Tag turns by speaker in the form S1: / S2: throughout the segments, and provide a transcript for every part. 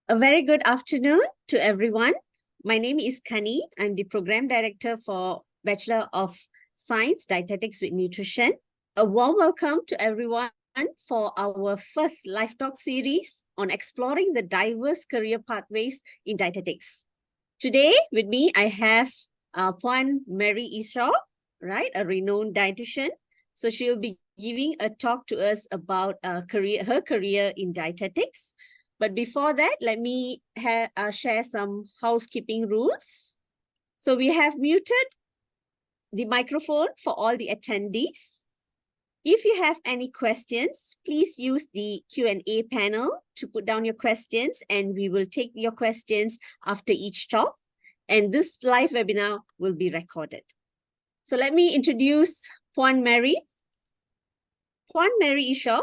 S1: A very good afternoon to everyone. My name is Kani. I'm the Program Director for Bachelor of Science, Dietetics with Nutrition. A warm welcome to everyone for our first live talk series on exploring the diverse career pathways in dietetics. Today with me, I have Puan Mary Easaw, right, a renowned dietitian. So she'll be giving a talk to us about her career in dietetics. But before that, let me share some housekeeping rules. So we have muted the microphone for all the attendees. If you have any questions, please use the Q&A panel to put down your questions, and we will take your questions after each talk. And this live webinar will be recorded. So let me introduce Puan Mary. Puan Mary Easaw.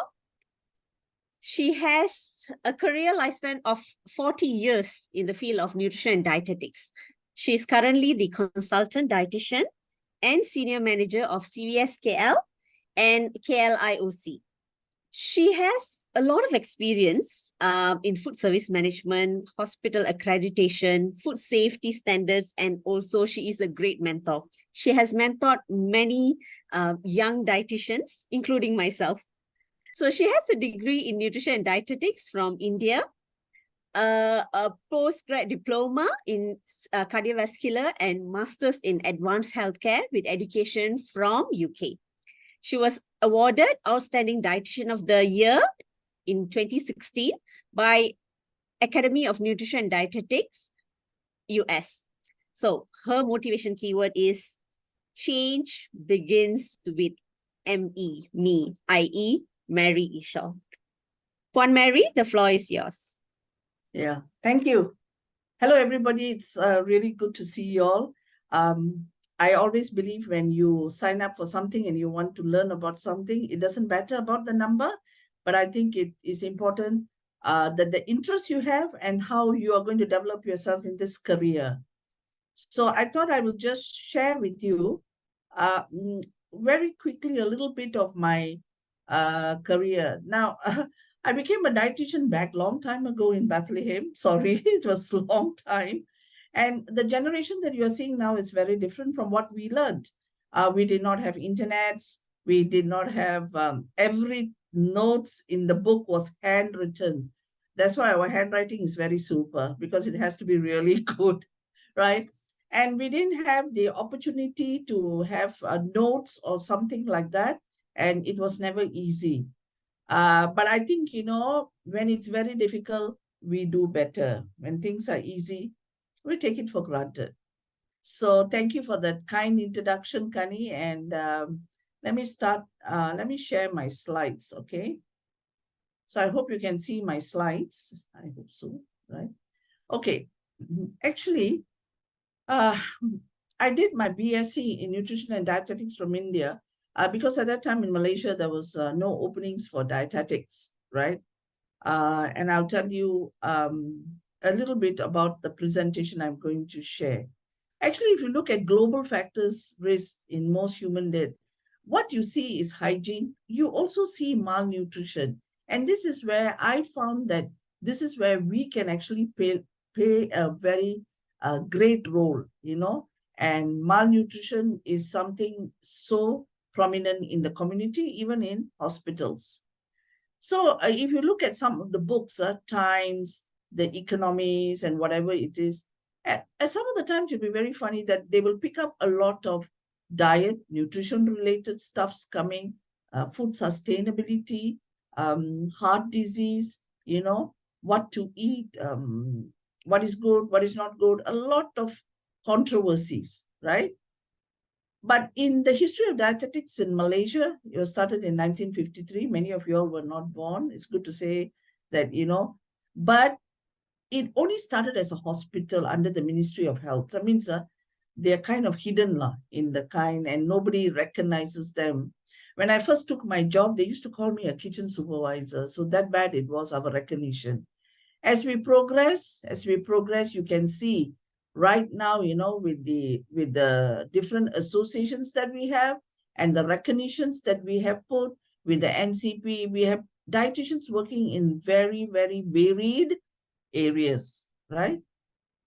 S1: She has a career lifespan of 40 years in the field of nutrition and dietetics. She is currently the consultant dietitian and senior manager of CVSKL and KLIOC. She has a lot of experience in food service management, hospital accreditation, food safety standards, and also she is a great mentor. She has mentored many young dietitians, including myself. So she has a degree in nutrition and dietetics from India, a postgrad diploma in cardiovascular and master's in advanced healthcare with education from UK. She was awarded Outstanding Dietitian of the Year in 2016 by Academy of Nutrition and Dietetics, US. So her motivation keyword is change begins with ME, me, i.e. Mary Easaw. Puan Mary, the floor is yours.
S2: Yeah, thank you. Hello, everybody. It's really good to see you all. I always believe when you sign up for something and you want to learn about something, it doesn't matter about the number, but I think it is important that the interest you have and how you are going to develop yourself in this career. So I thought I will just share with you very quickly a little bit of my career. Now, I became a dietitian back long time ago in Bethlehem. Sorry, it was a long time. And the generation that you're seeing now is very different from what we learned. We did not have internets. We did not have every notes in the book was handwritten. That's why our handwriting is very super, because it has to be really good, right? And we didn't have the opportunity to have notes or something like that. And it was never easy. But I think, you know, when it's very difficult, we do better. When things are easy, we take it for granted. So thank you for that kind introduction, Kani. And let me start. Let me share my slides, okay? So I hope you can see my slides. I hope so, right? Okay. Actually, I did my BSc in Nutrition and Dietetics from India because at that time in Malaysia, there was no openings for dietetics, right? And I'll tell you a little bit about the presentation I'm going to share. Actually, if you look at global factors risk in most human death, what you see is hygiene. You also see malnutrition. And this is where I found that this is where we can actually play a very great role, you know. And malnutrition is something so prominent in the community, even in hospitals. So if you look at some of the books, Times, the Economies, and whatever it is, some of the times it'll be very funny that they will pick up a lot of diet, nutrition-related stuffs coming, food sustainability, heart disease, you know, what to eat, what is good, what is not good, a lot of controversies, right? But in the history of dietetics in Malaysia, it was started in 1953. Many of you all were not born. It's good to say that, you know, but it only started as a hospital under the Ministry of Health. That means they're kind of hidden in the kind and nobody recognizes them. When I first took my job, they used to call me a kitchen supervisor. So that bad it was, our recognition. As we progress, you can see right now, you know, with the different associations that we have and the recognitions that we have put with the NCP, we have dietitians working in very, very varied areas, right?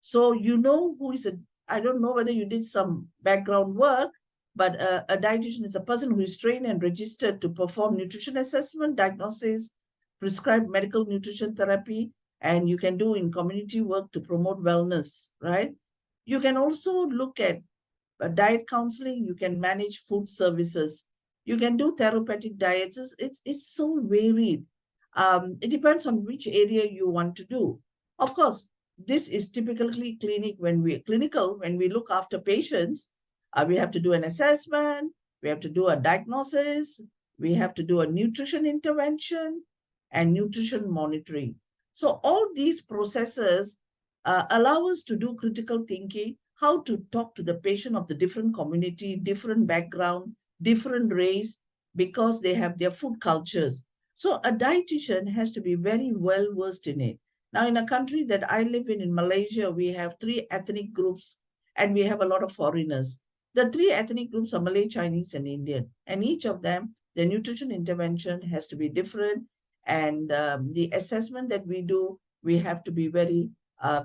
S2: So you know who is I don't know whether you did some background work, but a dietitian is a person who is trained and registered to perform nutrition assessment, diagnosis, prescribe medical nutrition therapy, and you can do in community work to promote wellness, right? You can also look at diet counseling, you can manage food services, you can do therapeutic diets. It's so varied. It depends on which area you want to do. Of course, this is typically clinical when we look after patients. We have to do an assessment, we have to do a diagnosis, we have to do a nutrition intervention and nutrition monitoring. So all these processes allow us to do critical thinking, how to talk to the patient of the different community, different background, different race, because they have their food cultures. So a dietitian has to be very well versed in it. Now, in a country that I live in Malaysia, we have 3 ethnic groups and we have a lot of foreigners. The 3 ethnic groups are Malay, Chinese, and Indian. And each of them, the nutrition intervention has to be different. And the assessment that we do, we have to be very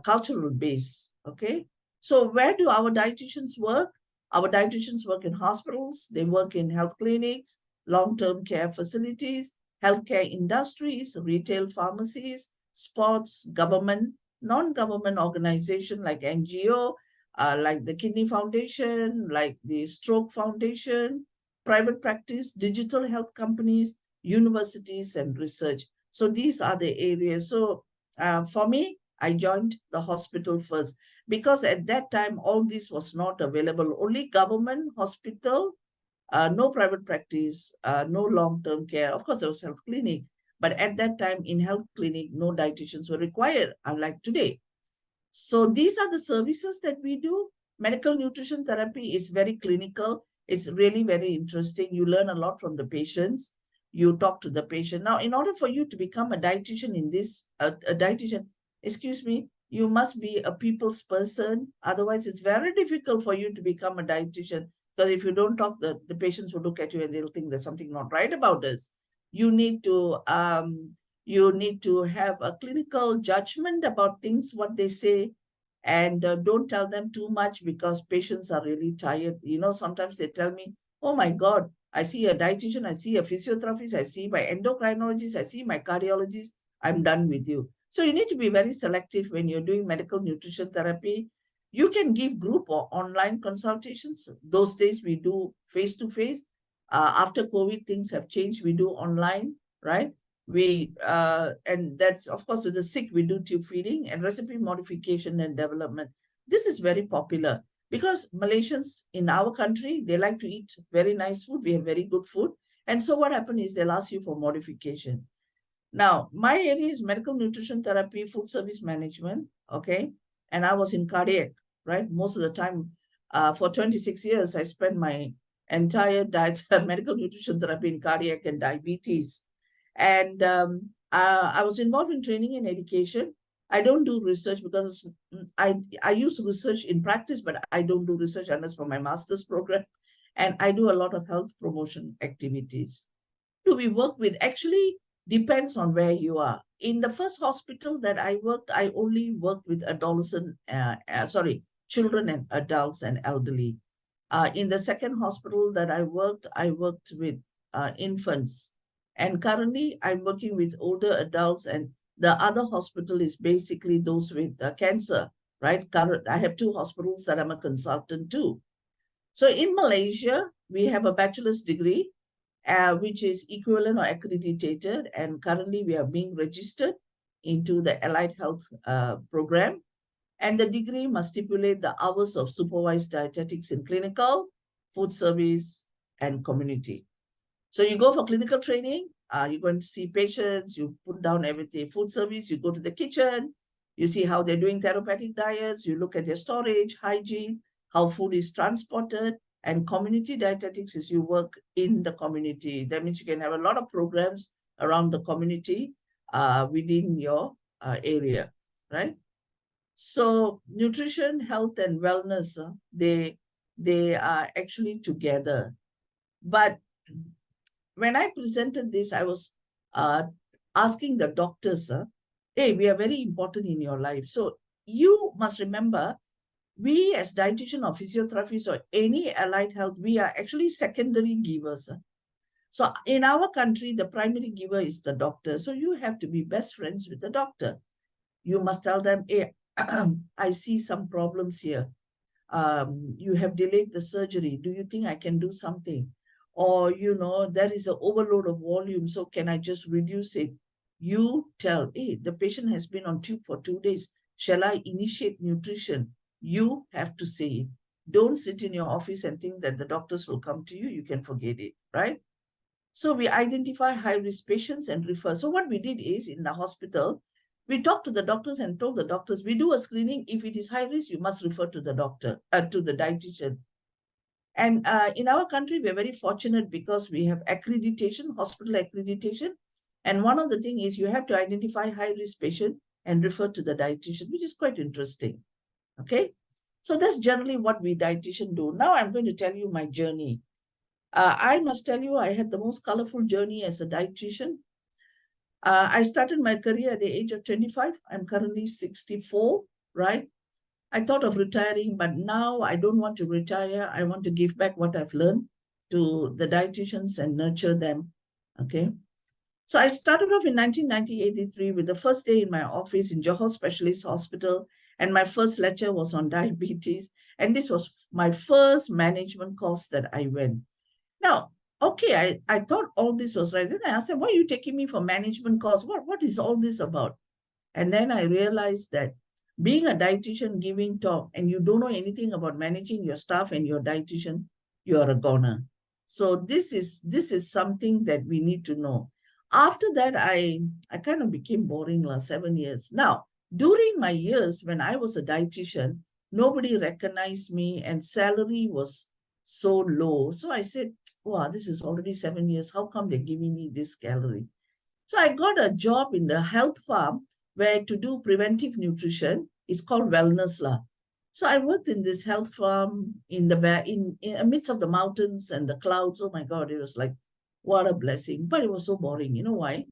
S2: cultural based, okay? So where do our dietitians work? Our dietitians work in hospitals, they work in health clinics, long-term care facilities, healthcare industries, retail pharmacies, sports, government, non-government organization like NGO, like the Kidney Foundation, like the Stroke Foundation, private practice, digital health companies, universities, and research. So these are the areas. So for me, I joined the hospital first because at that time, all this was not available. Only government hospital, no private practice, no long-term care. Of course, there was health clinic, but at that time in health clinic, no dietitians were required, unlike today. So these are the services that we do. Medical nutrition therapy is very clinical. It's really very interesting. You learn a lot from the patients. You talk to the patient. Now, in order for you to become a dietitian in this, a dietitian, excuse me, you must be a people's person. Otherwise, it's very difficult for you to become a dietitian. Because if you don't talk, the patients will look at you and they'll think there's something not right about us. You need to have a clinical judgment about things, what they say, and don't tell them too much because patients are really tired. You know, sometimes they tell me, oh my God, I see a dietitian, I see a physiotherapist, I see my endocrinologist, I see my cardiologist, I'm done with you. So you need to be very selective when you're doing medical nutrition therapy. You can give group or online consultations. Those days we do face-to-face. After COVID, things have changed. We do online, right? And that's, of course, with the sick, we do tube feeding and recipe modification and development. This is very popular because Malaysians in our country, they like to eat very nice food. We have very good food. And so what happened is they'll ask you for modification. Now, my area is medical nutrition therapy, food service management, okay? And I was in cardiac, right? Most of the time, for 26 years, I spent my entire medical nutrition therapy in cardiac and diabetes. And I was involved in training and education. I don't do research because I use research in practice, but I don't do research unless for my master's program. And I do a lot of health promotion activities. Do we work with? Actually, depends on where you are. In the first hospital that I worked, I only worked with children and adults and elderly. In the second hospital that I worked with infants. And currently, I'm working with older adults, and the other hospital is basically those with cancer, right? I have 2 hospitals that I'm a consultant to. So in Malaysia, we have a bachelor's degree, which is equivalent or accredited, and currently we are being registered into the Allied Health program. And the degree must stipulate the hours of supervised dietetics in clinical, food service, and community. So you go for clinical training, you're going to see patients, you put down everything. Food service, you go to the kitchen, you see how they're doing therapeutic diets, you look at their storage, hygiene, how food is transported, and community dietetics is you work in the community. That means you can have a lot of programs around the community within your area, right? So nutrition, health, and wellness, they are actually together. But when I presented this, I was asking the doctors, hey, we are very important in your life. So you must remember, we as dietitian or physiotherapists or any allied health, we are actually secondary givers. So in our country, the primary giver is the doctor. So you have to be best friends with the doctor. You must tell them, hey, I see some problems here. You have delayed the surgery. Do you think I can do something? Or, there is an overload of volume. So can I just reduce it? You tell, hey, the patient has been on tube for 2 days. Shall I initiate nutrition? You have to say it. Don't sit in your office and think that the doctors will come to you. You can forget it, right? So we identify high-risk patients and refer. So what we did is, in the hospital, we talked to the doctors and told the doctors, we do a screening. If it is high risk, you must refer to the doctor, to the dietitian. And in our country, we're very fortunate because we have accreditation, hospital accreditation. And one of the things is you have to identify high-risk patient and refer to the dietitian, which is quite interesting. Okay. So that's generally what we dietitian do. Now I'm going to tell you my journey. I must tell you, I had the most colorful journey as a dietitian. I started my career at the age of 25. I'm currently 64, right? I thought of retiring, but now I don't want to retire. I want to give back what I've learned to the dietitians and nurture them, okay? So I started off in 1983 with the first day in my office in Johor Specialist Hospital, and my first lecture was on diabetes, and this was my first management course that I went. Now, okay, I thought all this was right. Then I asked them, why are you taking me for management course? What is all this about? And then I realized that being a dietitian giving talk and you don't know anything about managing your staff and your dietitian, you are a goner. So this is something that we need to know. After that, I kind of became boring last 7 years. Now, during my years when I was a dietitian, nobody recognized me and salary was so low. So I said, wow, this is already 7 years. How come they're giving me this salary? So I got a job in the health farm where to do preventive nutrition. It's called Wellness La. So I worked in this health farm in the amidst of the mountains and the clouds. Oh my God, it was like, what a blessing. But it was so boring. You know why?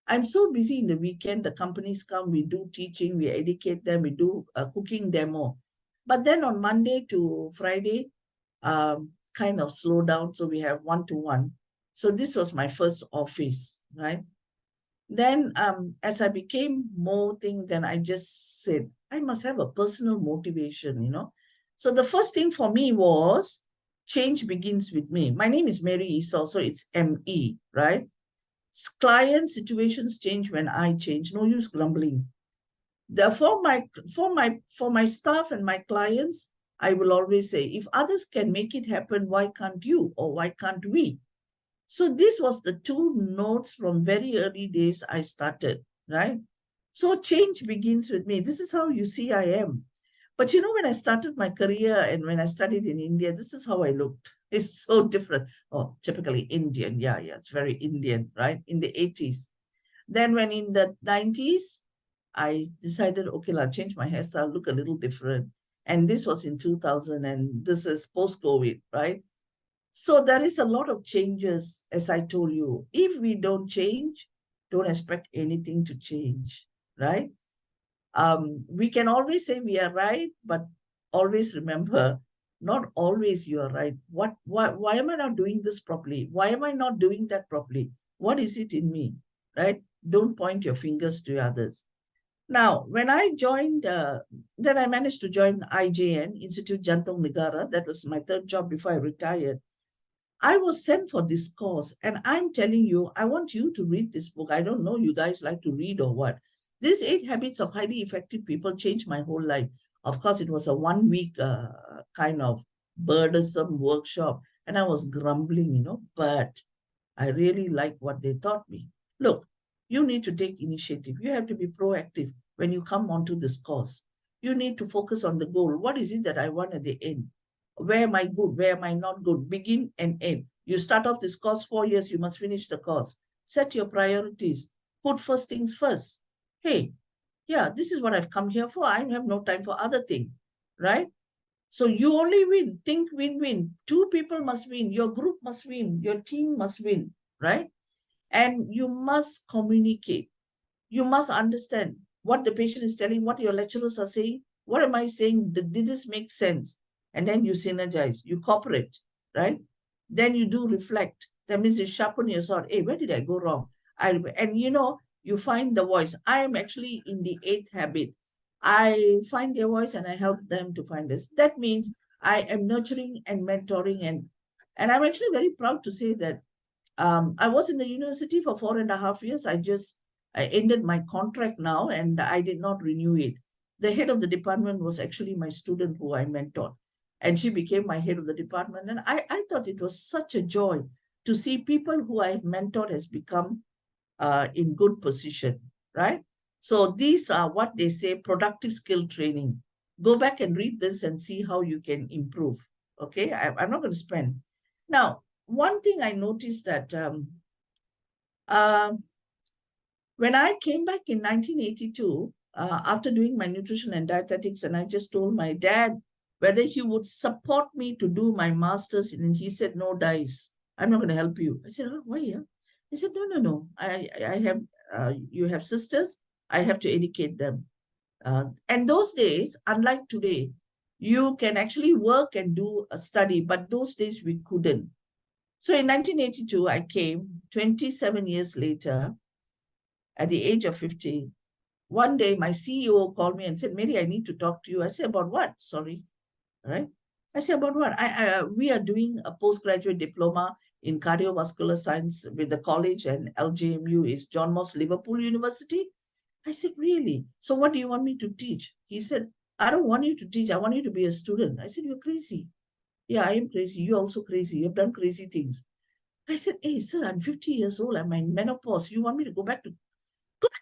S2: I'm so busy in the weekend. The companies come, we do teaching, we educate them, we do a cooking demo. But then on Monday to Friday, kind of slow down. So we have one-to-one. So this was my first office, right? Then as I became more thing, then I just said, I must have a personal motivation. So the first thing for me was change begins with me. My name is Mary Easaw, so it's M-E, right? Client situations change when I change. No use grumbling. Therefore, for my staff and my clients, I will always say, if others can make it happen, why can't you? Or why can't we? So this was the two notes from very early days I started, right? So change begins with me. This is how you see I am. But when I started my career and when I studied in India, this is how I looked. It's so different. Oh, typically Indian. Yeah, it's very Indian, right? In the 80s. Then when in the 90s, I decided, okay, I'll change my hairstyle, look a little different. And this was in 2000, and this is post-COVID, right? So there is a lot of changes, as I told you. If we don't change, don't expect anything to change, right? We can always say we are right, but always remember, not always you are right. Why am I not doing this properly? Why am I not doing that properly? What is it in me, right? Don't point your fingers to others. Now, when I joined, then I managed to join IJN, Institute Jantung Negara. That was my third job before I retired. I was sent for this course, and I'm telling you, I want you to read this book. I don't know you guys like to read or what. These 8 Habits of Highly Effective People changed my whole life. Of course, it was a 1-week kind of burdensome workshop, and I was grumbling, but I really like what they taught me. Look, you need to take initiative. You have to be proactive when you come onto this course. You need to focus on the goal. What is it that I want at the end? Where am I good? Where am I not good? Begin and end. You start off this course 4 years, you must finish the course. Set your priorities. Put first things first. Hey, yeah, this is what I've come here for. I have no time for other things, right? So you only win. Think win-win. 2 people must win. Your group must win. Your team must win, right? And you must communicate. You must understand. what the patient is telling, what your lecturers are saying, what am I saying, did this make sense? And then you synergize, you cooperate, right? Then you do reflect. That means you sharpen your sword. Hey, where did I go wrong? And you find the voice. I am actually in the 8th habit. I find their voice and I help them to find this. That means I am nurturing and mentoring, and I'm actually very proud to say that I was in the university for 4.5 years. I ended my contract now and I did not renew it. The head of the department was actually my student who I mentored, and she became my head of the department. And I thought it was such a joy to see people who I've mentored has become in good position, right? So these are what they say, productive skill training. Go back and read this and see how you can improve. Okay, I'm not going to spend. Now, one thing I noticed that when I came back in 1982, after doing my nutrition and dietetics, and I just told my dad whether he would support me to do my master's, and he said, no, Dice, I'm not going to help you. I said, oh, why? Yeah? He said, no. I have, you have sisters, I have to educate them. And those days, unlike today, you can actually work and do a study, but those days we couldn't. So in 1982, I came 27 years later, at the age of 50. One day, my CEO called me and said, Mary, I need to talk to you. I said, about what? Sorry. Right? I said, about what? We are doing a postgraduate diploma in cardiovascular science with the college, and LJMU is John Moss Liverpool University. I said, really? So what do you want me to teach? He said, I don't want you to teach. I want you to be a student. I said, you're crazy. Yeah, I am crazy. You're also crazy. You've done crazy things. I said, hey, sir, I'm 50 years old. I'm in menopause. You want me to go back to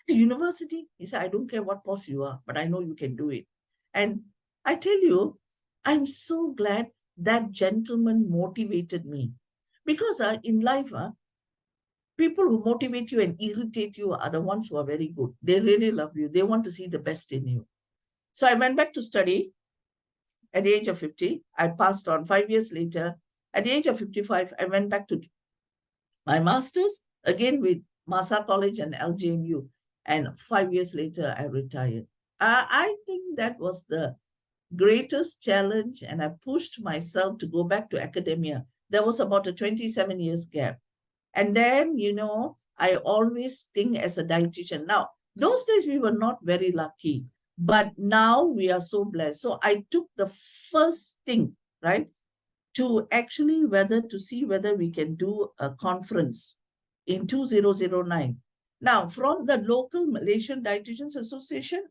S2: university? He said, I don't care what post you are, but I know you can do it. And I tell you, I'm so glad that gentleman motivated me. Because in life, people who motivate you and irritate you are the ones who are very good. They really love you. They want to see the best in you. So I went back to study at the age of 50. I passed on 5 years later. At the age of 55, I went back to my master's, again with Masa College and LJMU. And 5 years later, I retired. I think that was the greatest challenge, and I pushed myself to go back to academia. There was about a 27 years gap. And then, I always think as a dietitian. Now, those days we were not very lucky, but now we are so blessed. So I took the first thing, right, to actually see whether we can do a conference in 2009. Now, from the local Malaysian Dietitians Association,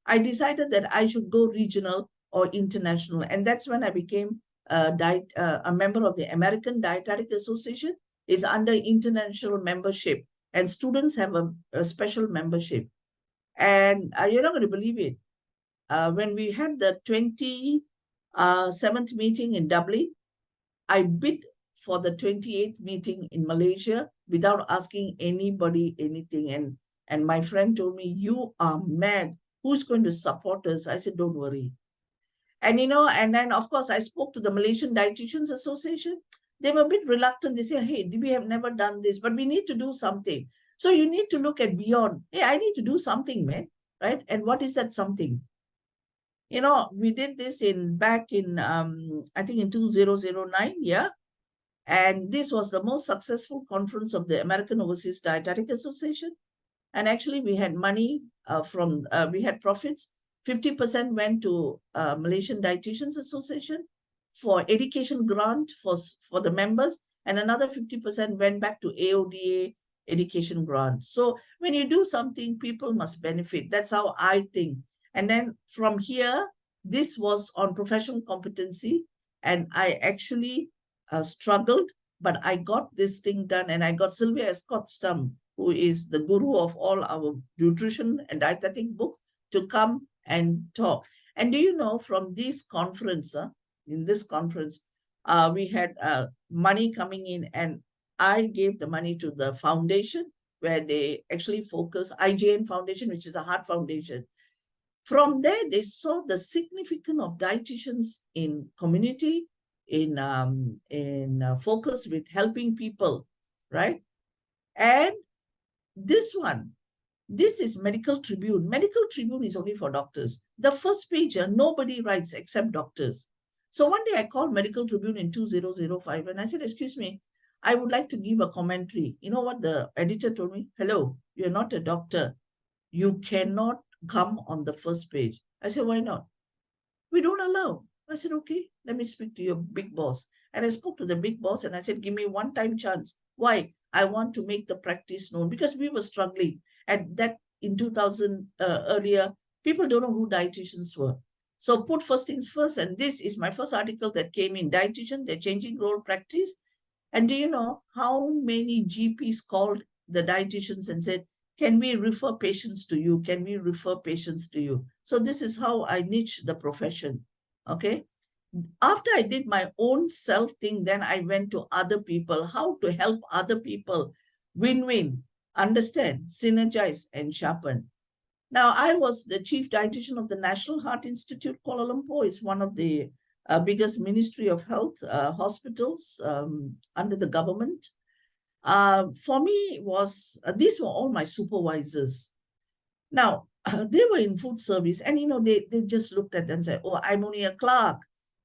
S2: I decided that I should go regional or international. And that's when I became a member of the American Dietetic Association. Is under international membership. And students have a special membership. And you're not going to believe it. When we had the 27th meeting in Dublin, I bid for the 28th meeting in Malaysia without asking anybody anything. And my friend told me, you are mad. Who's going to support us? I said, don't worry. And, and then, of course, I spoke to the Malaysian Dietitians Association. They were a bit reluctant. They say, hey, we have never done this, but we need to do something. So you need to look at beyond. Hey, I need to do something, man. Right? And what is that something? We did this back in, I think in 2009, yeah. And this was the most successful conference of the American Overseas Dietetic Association. And actually we had money we had profits. 50% went to Malaysian Dietitians Association for education grant for the members, and another 50% went back to AODA education grant. So when you do something, people must benefit. That's how I think. And then from here, this was on professional competency, and I actually struggled, but I got this thing done, and I got Sylvia Escott-Stump, who is the guru of all our nutrition and dietetic books, to come and talk. And do you know, from this conference, in this conference, we had money coming in, and I gave the money to the foundation where they actually focus, IJN Foundation, which is a heart foundation. From there, they saw the significance of dietitians in community, in focus with helping people, right? And this one, This is Medical Tribune. Medical Tribune is only for doctors. The first page, nobody writes except doctors. So one day I called Medical Tribune in 2005 and I said, excuse me, I would like to give a commentary. You know what the editor told me? Hello, you're not a doctor. You cannot come on the first page. I said, why not? We don't allow. I said, okay, let me speak to your big boss. And I spoke to the big boss and I said, give me one time chance. Why? I want to make the practice known because we were struggling. And that in 2000 earlier, people don't know who dietitians were. So put first things first. And this is my first article that came in Dietitian, they're changing role practice. And do you know how many GPs called the dietitians and said, can we refer patients to you? Can we refer patients to you? So this is how I niche the profession. Okay. After I did my own self thing, then I went to other people, how to help other people win-win, understand, synergize, and sharpen. Now, I was the chief dietitian of the National Heart Institute, Kuala Lumpur. It's one of the biggest Ministry of Health hospitals under the government. For me, these were all my supervisors. Now, they were in food service and, they just looked at them and said, oh, I'm only a clerk.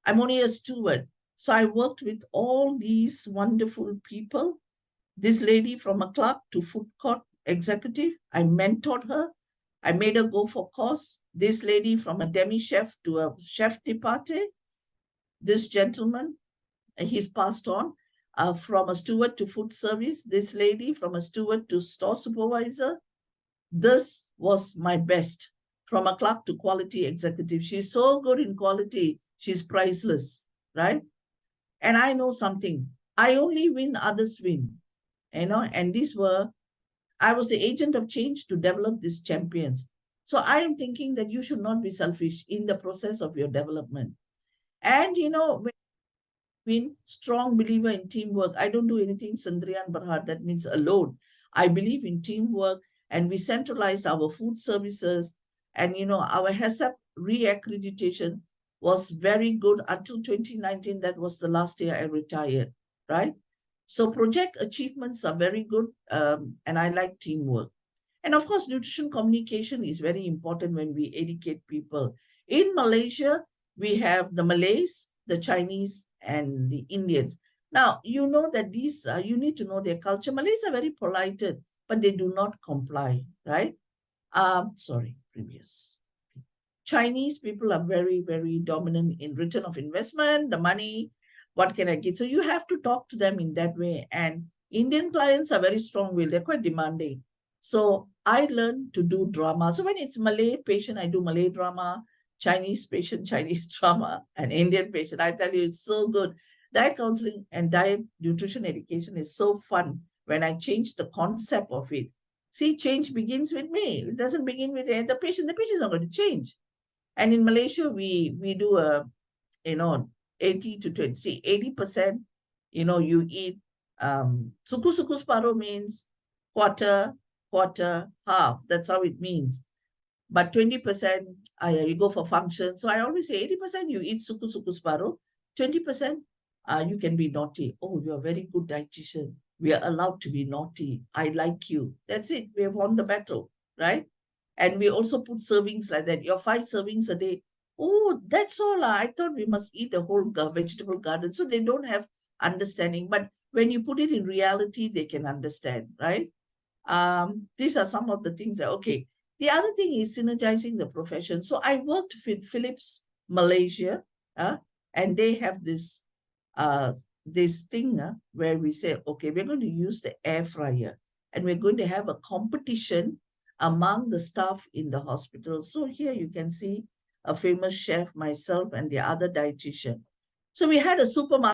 S2: I'm only a steward. So I worked with all these wonderful people. This lady from a clerk to food court executive, I mentored her. I made her go for course. This lady from a demi-chef to a chef de partie. This gentleman, he's passed on. From a steward to food service, this lady from a steward to store supervisor. This was my best. From a clerk to quality executive. She's so good in quality, she's priceless, right? And I know something. I only win, others win. And I was the agent of change to develop these champions. So I am thinking that you should not be selfish in the process of your development. And, when strong believer in teamwork. I don't do anything Sandrian Barhad, that means alone. I believe in teamwork and we centralize our food services and, our HACCP re-accreditation was very good until 2019. That was the last year I retired, right? So project achievements are very good and I like teamwork. And of course, nutrition communication is very important when we educate people. In Malaysia, we have the Malays, the Chinese, and the Indians. Now, you know that these, you need to know their culture. Malays are very polite, but they do not comply, right? Previous. Chinese people are very, very dominant in return of investment, the money, what can I get? So you have to talk to them in that way. And Indian clients are very strong-willed. They're quite demanding. So I learned to do drama. So when it's Malay patient, I do Malay drama, Chinese patient, Chinese drama, and Indian patient. I tell you, it's so good. Diet counseling and diet nutrition education is so fun when I change the concept of it. See, change begins with me. It doesn't begin with the patient. The patient is not going to change. And in Malaysia, we do 80 to 20. See, 80%, you eat suku separuh means quarter, half. That's how it means. But 20%, you go for function. So I always say 80% you eat suku separuh, 20% you can be naughty. Oh, you're a very good dietitian. We are allowed to be naughty. I like you. That's it. We have won the battle, right? And we also put servings like that. Your 5 servings a day. Oh, that's all. I thought we must eat a whole vegetable garden. So they don't have understanding. But when you put it in reality, they can understand, right? These are some of the things that, okay. The other thing is synergizing the profession. So I worked with Philips Malaysia, and they have this thing where we say, okay, we're going to use the air fryer and we're going to have a competition among the staff in the hospital. So here you can see a famous chef, myself, and the other dietitian. So we had a supermarket.